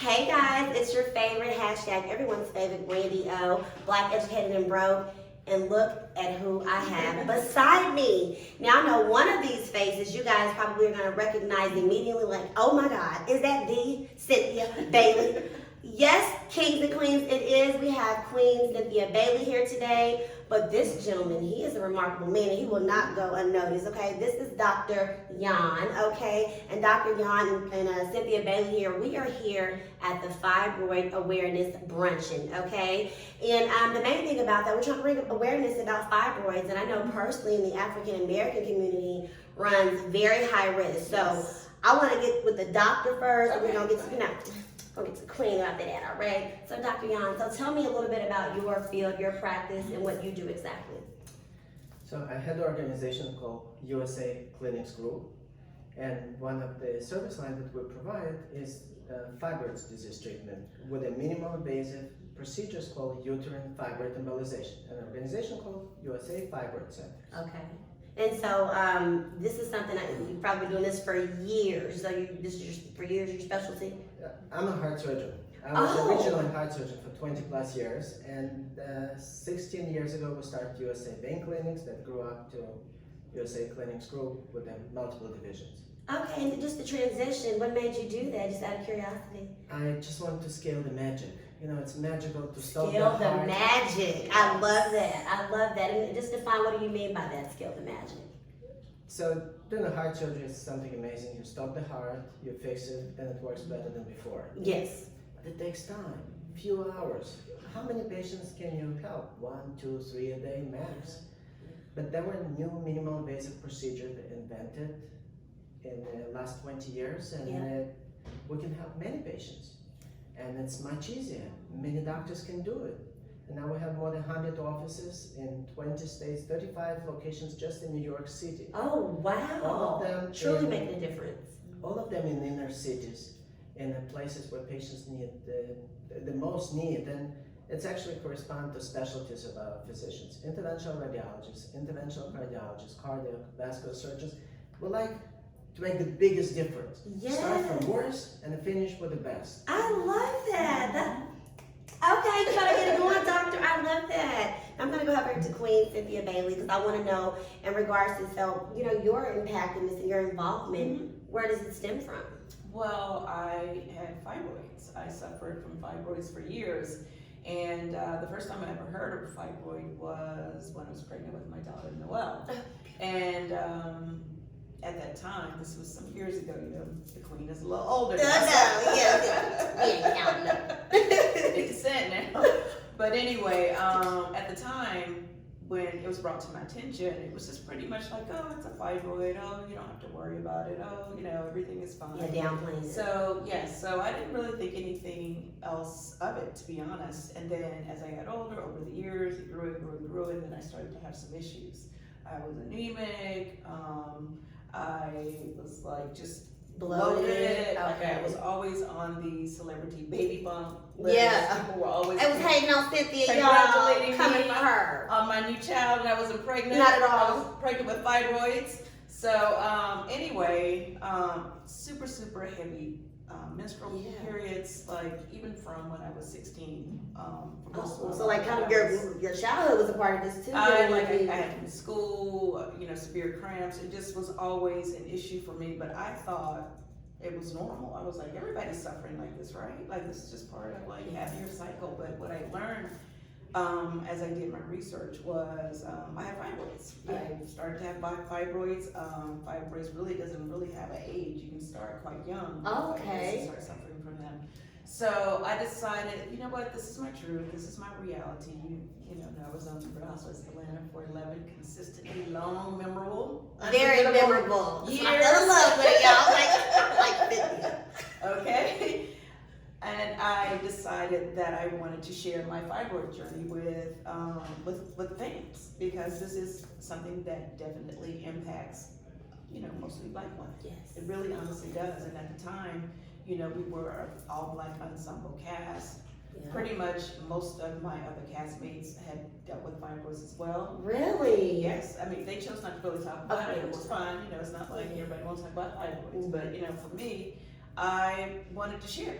Hey guys, it's your favorite hashtag, everyone's favorite, Randi O, Black, Educated, and Broke. And look at who I have beside me. Now I know one of these faces you guys probably are going to recognize immediately, like, oh my God, is that the Cynthia Bailey? Yes, kings and queens, it is. We have Queen Cynthia Bailey here today. But this gentleman, he is a remarkable man, and he will not go unnoticed, okay? This is Dr. Jan, okay? And Dr. Jan and Cynthia Bailey here, we are here at the Fibroid Awareness Brunch, okay? And the main thing about that, we're trying to bring awareness about fibroids, and I know personally in the African-American community runs very high risk. So I want to get with the doctor first, and we're going to get to, We'll get to Queen after that, all right? So Dr. Jan, so tell me a little bit about your field, your practice, and what you do exactly. So I had an organization called USA Clinics Group, and one of the service lines that we provide is fibroids disease treatment with a minimal invasive procedures called uterine fibroid embolization, an organization called USA Fibroids Center. Okay. And so this is something that you've probably been doing this for years. So this is for years your specialty? I'm a heart surgeon. I was originally a heart surgeon for 20 plus years, and 16 years ago we started USA Vein Clinics that grew up to USA Clinics Group with multiple divisions. Okay, and just the transition, what made you do that, just out of curiosity? I just wanted to scale the magic. You know, it's magical to stop Scale the heart. the magic. I love that. I love that. And just define, what do you mean by that, scale the magic? So doing a heart surgery is something amazing. You stop the heart, you fix it, and it works better than before. Yes. But it takes time, few hours. How many patients can you help? 1, 2, 3 a day max. But there were new minimal invasive procedures invented in the last 20 years, and we can help many patients. And it's much easier. Many doctors can do it. And now we have more than 100 offices in 20 states, 35 locations just in New York City. Oh, wow. All of them truly making a difference. All of them in inner cities, in the places where patients need the most need. And it's actually correspond to specialties of our physicians. Interventional radiologists, interventional cardiologists, cardiovascular surgeons. We like to make the biggest difference. Yes. Start from worst and finish with the best. I love that. Okay, you gotta get it going, doctor. I love that. I'm gonna go over to Queen Cynthia Bailey because I want to know, in regards to your impact in this and your involvement, where does it stem from? Well, I had fibroids. I suffered from fibroids for years. And the first time I ever heard of a fibroid was when I was pregnant with my daughter, Noelle. And at that time, this was some years ago, the Queen is a little older now. It's a sin now. But anyway, at the time, when it was brought to my attention, it was just pretty much like, oh, it's a fibroid, oh, you don't have to worry about it, oh, everything is fine. Yeah, downplaying it. So, yes, so I didn't really think anything else of it, to be honest. And then as I got older, over the years, it grew and then I started to have some issues. I was anemic, I was like just bloated. Okay. I was always on the celebrity baby bump list. Yeah. People were always I was hating on Cynthia, y'all, congratulating coming me for her. on my new child, and I wasn't pregnant. Not at all. I was pregnant with fibroids. So anyway, super heavy menstrual periods, like even from when I was 16. So like kind of your childhood was a part of this too. I had in school, severe cramps. It just was always an issue for me, but I thought it was normal. I was like, everybody's suffering like this, right? Like this is just part of like having your cycle. But what I learned as I did my research was I have fibroids. I started to have fibroids. Fibroids doesn't really have an age. You can start quite young. Okay. Start suffering from them. So I decided, you know what, this is my truth, this is my reality. I was on the Real Housewives of Atlanta for 11 consistently long, memorable, very memorable years. I fell in love with it, y'all. Like 50. Okay. And I decided that I wanted to share my fibroid journey with fans, because this is something that definitely impacts, mostly Black women. Yes. It really honestly does. And at the time, we were an all-Black ensemble cast. Yeah. Pretty much most of my other castmates had dealt with fibroids as well. Really? Yes. I mean, they chose not to really talk about it. It was fine. It's not like everybody wants to talk about fibroids. But, for me, I wanted to share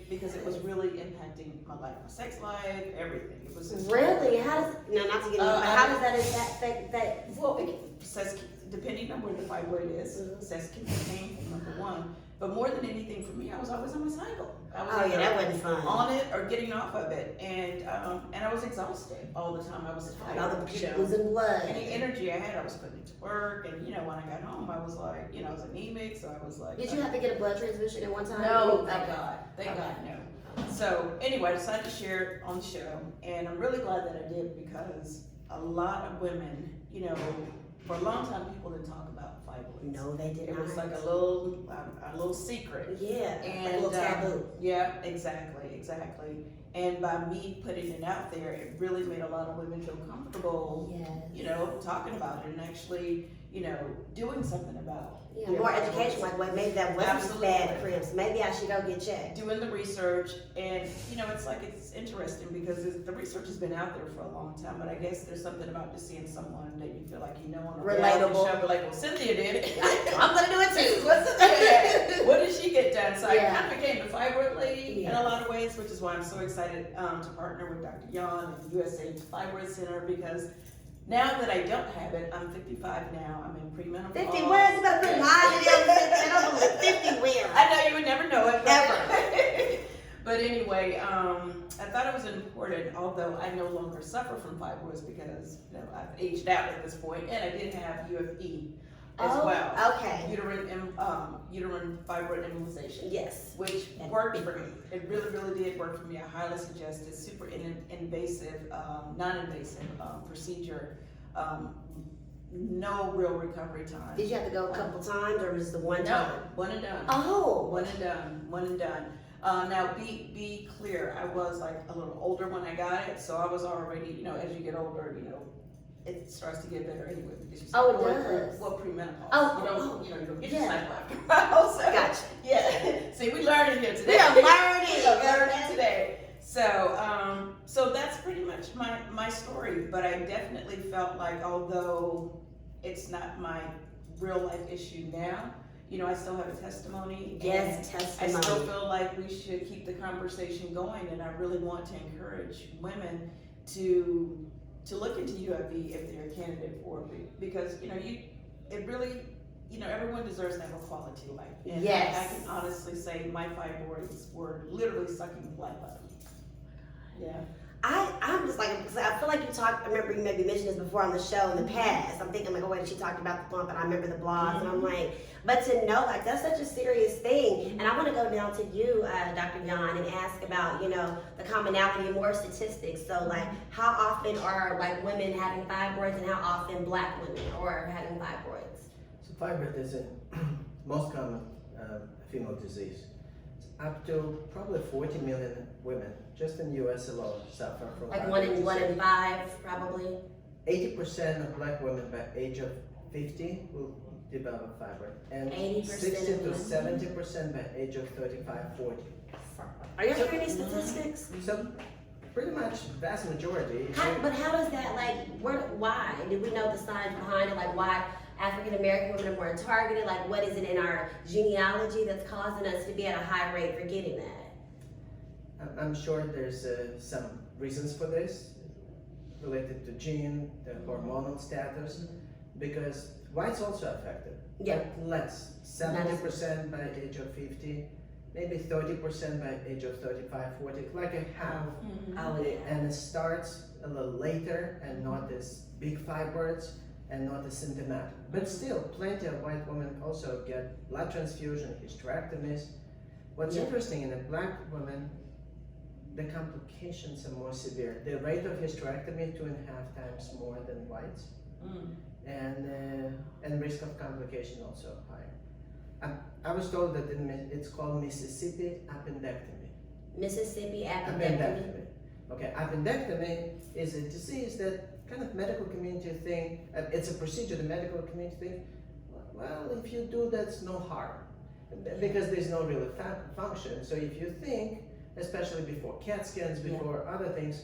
because it was really impacting my life, my sex life, everything. It was just Really? How does, no, not to get into it, but how does that affect that? well, sex, depending on where the fibroid is, sex can be painful, number one. But more than anything for me, I was always on my cycle. I was Oh yeah, that wasn't fun. on it or getting off of it, and I was exhausted all the time. I was tired. All the you know. losing blood. Any energy I had, I was putting it to work, and when I got home, I was like, I was anemic, so I was like. Did you have to get a blood transfusion at one time? No, thank God. Thank God, no. So anyway, I decided to share it on the show, and I'm really glad that I did because a lot of women, for a long time, people didn't talk about fibroids. No, they did It not. was like a little secret. Yeah, And like a little taboo. yeah, exactly. And by me putting it out there, it really made a lot of women feel comfortable, Yes. talking about it and actually, doing something about it. Yeah, more education, like, wait, maybe that wasn't Absolutely. bad cramps. Maybe I should go get checked. Doing the research, and it's interesting because the research has been out there for a long time, but I guess there's something about just seeing someone that you feel like on a reality Relatable. show, but like, well, Cynthia did it. I'm gonna do it This is too. what Cynthia did. What did she get done? So Yeah. I kind of became the fibroid lady in Yeah. a lot of ways, which is why I'm so excited to partner with Dr. Yon and USA Fibroids Center because now that I don't have it, I'm 55 now. I'm in premenopause. 50 where? You better put positive 50. I don't believe 50 where? I know you would never know it. Never. But anyway, I thought it was important, although I no longer suffer from fibroids because I've aged out at this point, and I did have UFE as well. Okay. Uterine fibroid embolization. Yes. Which worked for me. It really, really did work for me. I highly suggest it. Super invasive, non-invasive procedure. No real recovery time. Did you have to go a couple times or was it the one No, time? one and done. Oh. One and done. Now be clear, I was like a little older when I got it, so I was already, as you get older, it starts to get better anyway because you start going through premenopause. You don't get your cycle after a while. So, Gotcha. Yeah. See, we learning here today. We are learning. Learning today. So that's pretty much my story. But I definitely felt like although it's not my real life issue now, I still have a testimony. Yes, and testimony. I still feel like we should keep the conversation going, and I really want to encourage women to look into UFE if they're a candidate for it, because it really, everyone deserves to have a quality life. And Yes. I can honestly say my fibroids were literally sucking the life out of me. Yeah. I'm just like, because I feel like I remember you maybe mentioned this before on the show in the past. I'm thinking like, oh wait, she talked about the bump and I remember the blogs and I'm like, but to know like that's such a serious thing. And I want to go down to you, Dr. Yon, and ask about, the commonality and more statistics. So like how often are like women having fibroids and how often black women are having fibroids? So fibroid is the most common female disease. It's up to probably 40 million women just in the US alone suffer from Like fibroid one disease. in five, probably. 80% of black women by age of 50 will develop fibroid, and 80% 60 of to women. 70% by age of 35, 40. Are you hearing these statistics? So pretty much vast majority. But how does that why? Do we know the science behind it? Like why African American women are more targeted? Like what is it in our genealogy that's causing us to be at a high rate for getting that? I'm sure there's some reasons for this related to gene, the hormonal status, because whites also affected. Yeah. But less, 70% by age of 50, maybe 30% by age of 35, 40, like a half. Oh yeah. And it starts a little later and not as big fibroids and not as symptomatic. But still, plenty of white women also get blood transfusion, hysterectomies. What's interesting in the black women, the complications are more severe. The rate of hysterectomy 2.5 times more than whites, and risk of complication also higher. I was told that it's called Mississippi appendectomy. Mississippi appendectomy. Okay, appendectomy is a disease that kind of medical community think, it's a procedure the medical community think, well, if you do that's no harm, because there's no real function. So if you think, especially before CAT scans, before other things,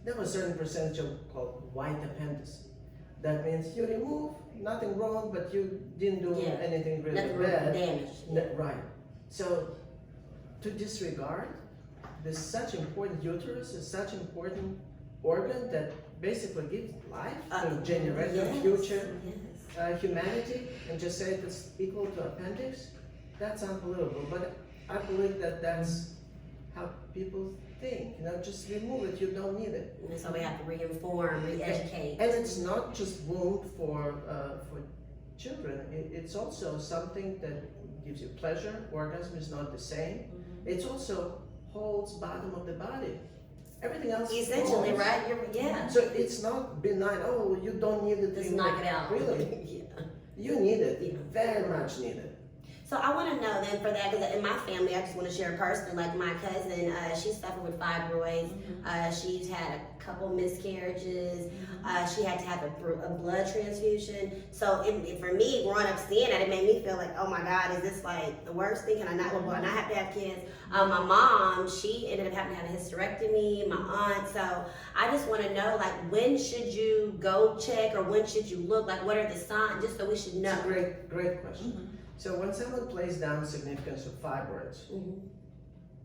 there was a certain percentage of called white appendix. That means you remove, nothing wrong, but you didn't do anything really Nothing bad. damage. Right. So to disregard this such important uterus is such important organ that basically gives life to generate the future humanity, and just say it's equal to appendix, that's unbelievable. But I believe that that's how people think. Just remove it. You don't need it. And so we have to re-inform, re-educate. And it's not just wound for children. It's also something that gives you pleasure. Orgasm is not the same. It's also holds bottom of the body. Everything else Essentially, holds. right? Yeah. So it's not benign. Oh, you don't need it. Just knock it out. Really? Yeah. You need it. Yeah. Very much need it. So I want to know then for that, because in my family, I just want to share personally, like my cousin, she suffered with fibroids. She's had a couple miscarriages. She had to have a blood transfusion. So for me, growing up seeing that, it made me feel like, oh my God, is this like the worst thing? Can I not have to have kids? My mom, she ended up having to have a hysterectomy, my aunt. So I just want to know, like, when should you go check, or when should you look? Like, what are the signs, just so we should know? It's a great question. So when someone plays down the significance of fibroids,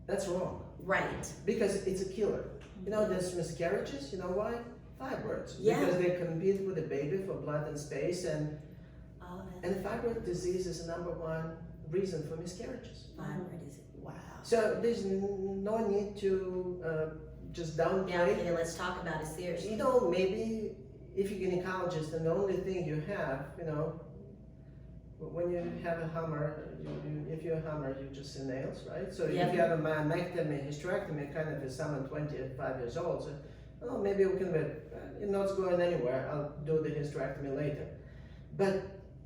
that's wrong. Right. Because it's a killer. There's miscarriages. You know why? Fibroids. Yeah. Because they compete with the baby for blood and space, and fibroid disease is the number one reason for miscarriages. Fibroid is, wow. So there's no need to just downplay. Yeah, let's talk about it seriously. Maybe if you're a gynecologist and the only thing you have, when you have a Hummer, if you're a Hummer, you just see nails, right? So if you have a myomectomy, hysterectomy, kind of is someone 25 years old, so maybe we can wait. You're not going anywhere. I'll do the hysterectomy later. But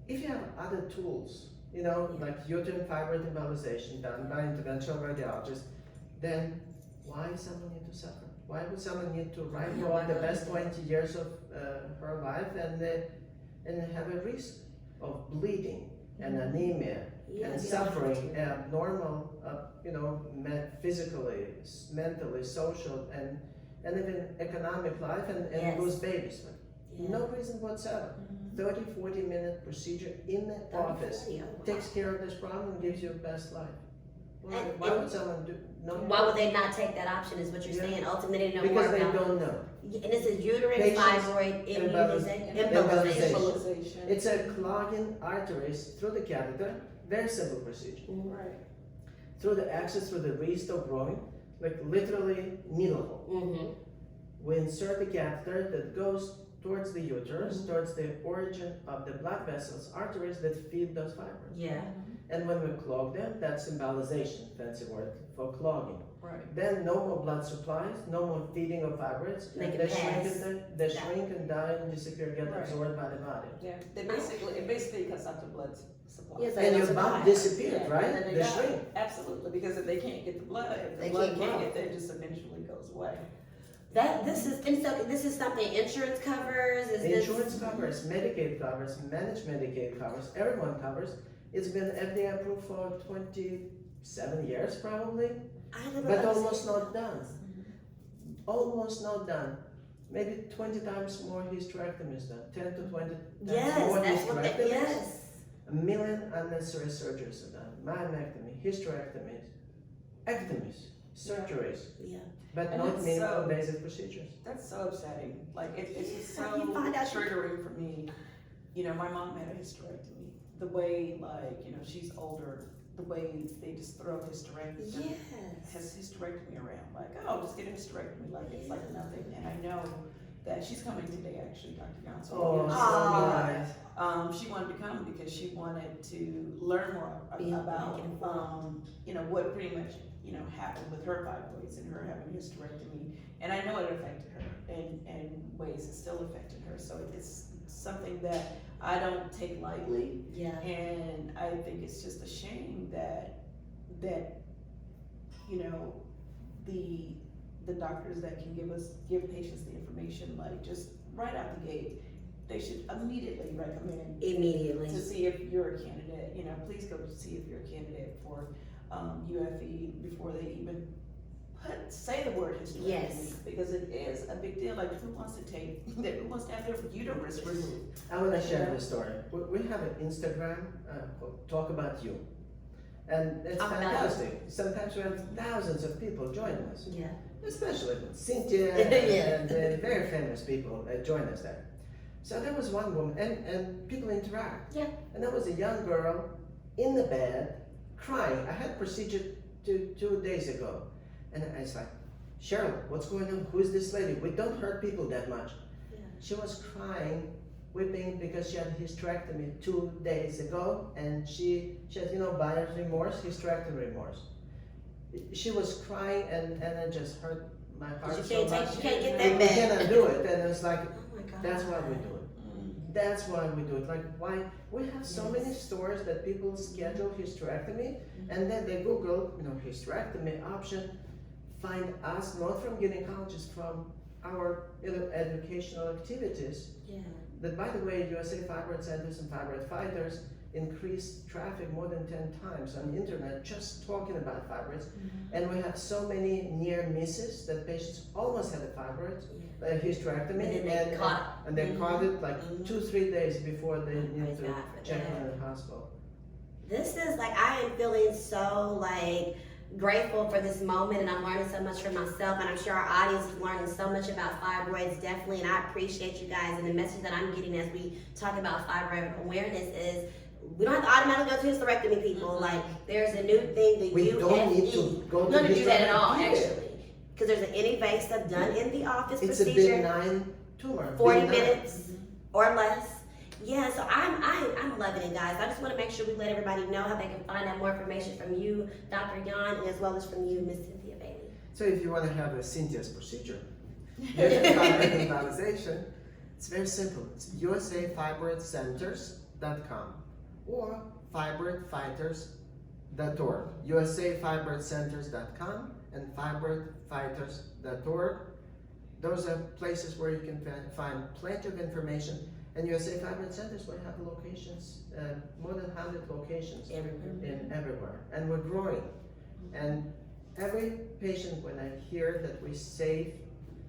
if you have other tools, like uterine fibroid embolization done by interventional radiologist, then why someone need to suffer? Why would someone need to write off the best 20 years of her life and have a risk of bleeding and anemia and suffering, abnormal, physically, mentally, social, and even economic life, and lose babies? No reason whatsoever. 30-40 minute procedure in the office takes care of this problem and gives you the best life. Why would someone do? Why would they not take that option? Is what you're saying? Ultimately, they know because more they about. don't know. And this is uterine fibroid embolization. It's a clogging arteries through the catheter. Very simple procedure. Right. Through the access through the wrist or groin, like literally needle hole. We insert the catheter that goes towards the uterus, towards the origin of the blood vessels, arteries that feed those fibroids. Yeah. And when we clog them, that's embolization, fancy word for clogging. Right. Then no more blood supplies, no more feeding of fibroids. They shrink and die and disappear, get absorbed by the body. Yeah. It basically cuts out the blood supply. Yes, And your bump disappears, right? And then They shrink. Absolutely, because if they can't get the blood, if the They blood can't can't grow. get there, it just eventually goes away. This is something insurance covers. Insurance covers, Medicaid covers, managed Medicaid covers, everyone covers. It's been FDA approved for 27 years probably, but almost not done. Almost not done. Maybe 20 times more hysterectomies done, 10 to 20 times more hysterectomies. 1 million unnecessary surgeries are done, myomectomy, hysterectomies, ectomies, surgeries. Yeah. But And not it's minimal invasive procedures. That's so upsetting. Like, it's just so How do you find out you- triggering for me. My mom had a hysterectomy. The way, she's older, the way they just throw hysterectomy. Yes. Has hysterectomy around. Like, oh, just get a hysterectomy. Like, it's like nothing. And I know that she's coming today, actually, Dr. Johnson. Oh, so nice. She wanted to come because she wanted to learn more about, what pretty much, happened with her fibroids and her having a hysterectomy. And I know it affected her in ways it still affected her. So it's something that I don't take lightly. Yeah. And I think it's just a shame that the doctors that can give patients the information, like, just right out the gate, they should immediately recommend to see if you're a candidate. Please go see if you're a candidate for UFE before they even say the word hysterectomy. Yes. Because it is a big deal. Like, who wants to have their uterus removed? I want to share this story. We have an Instagram called Talk About You. And it's Oh my God. fantastic. Sometimes we have thousands of people join us, Yeah. especially Cynthia Yeah. and very famous people join us there. So there was one woman, and people interact. Yeah. And there was a young girl in the bed crying. I had procedure two days ago, and I was like, Cheryl, what's going on? Who is this lady? We don't hurt people that much. Yeah. She was crying, weeping because she had hysterectomy 2 days ago, and she had, buyer's remorse, hysterectomy remorse. She was crying, and it just hurt my heart so much. You can't get We that back. cannot do it, and it's like, Oh my God. that's why we do it. That's why we do it. Like, why we have so many stores that people schedule hysterectomy, and then they Google, hysterectomy option, find us not from gynecologists, from our educational activities. Yeah. That, by the way, USA Fibroid Centers and Fibroid Fighters increased traffic more than 10 times on the internet just talking about fibroids. And we have so many near misses that patients almost had a fibroid hysterectomy, and they caught it like 2-3 days before they need to check in the hospital. This is like, I am feeling so grateful for this moment, and I'm learning so much for myself, and I'm sure our audience is learning so much about fibroids, definitely, and I appreciate you guys. And the message that I'm getting as we talk about fibroid awareness is we don't have to automatically go to hysterectomy, people. Like, there's a new thing, the We don't need to go to do that at all, hysterectomy. actually, because there's an invasive done in the office It's a procedure, benign tumor. 40 benign. minutes or less. Yeah, so I'm loving it, guys. I just want to make sure we let everybody know how they can find out more information from you, Dr. Jan, and as well as from you, Miss Cynthia Bailey. So if you want to have a Cynthia's procedure, visualization, it's very simple. It's usafibroidcenters.com or fibroidfighters.org. usafibroidcenters.com and fibroidfighters.org. Those are places where you can find plenty of information. And USA Fibroid Centers, we have locations, more than 100 locations everywhere. And we're growing. And every patient, when I hear that we save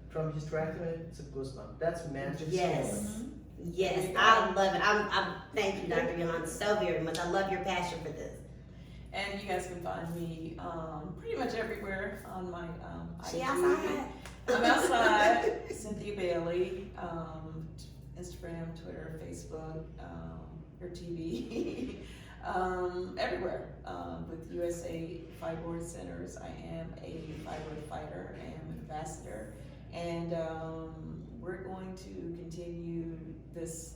from hysterectomy, it's a goosebump. That's magic. Yes. Yes, I love it. I'm thank you, Dr. Jan, so very much. I love your passion for this. And you guys can find me pretty much everywhere on my She IG. outside. I'm outside, Cynthia Bailey, Instagram, Twitter, Facebook, your TV, everywhere. With USA Fibroids Centers, I am a fibroid fighter and ambassador, and we're going to continue this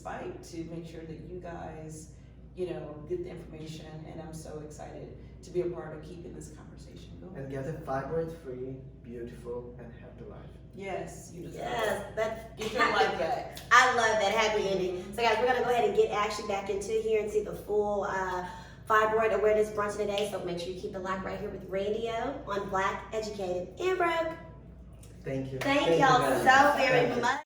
fight to make sure that you guys, get the information, and I'm so excited to be a part of keeping this conversation going. And get a fibroid-free, beautiful, and happy life. Yes, you deserve Yes, it. that's Get your life back. I love that happy ending. So guys, we're gonna go ahead and get actually back into here and see the full Fibroid Awareness Brunch today. So make sure you keep it locked right here with Randi O on Black, Educated, and Broke. Thank you. Thank y'all very so much. very Thank you. much.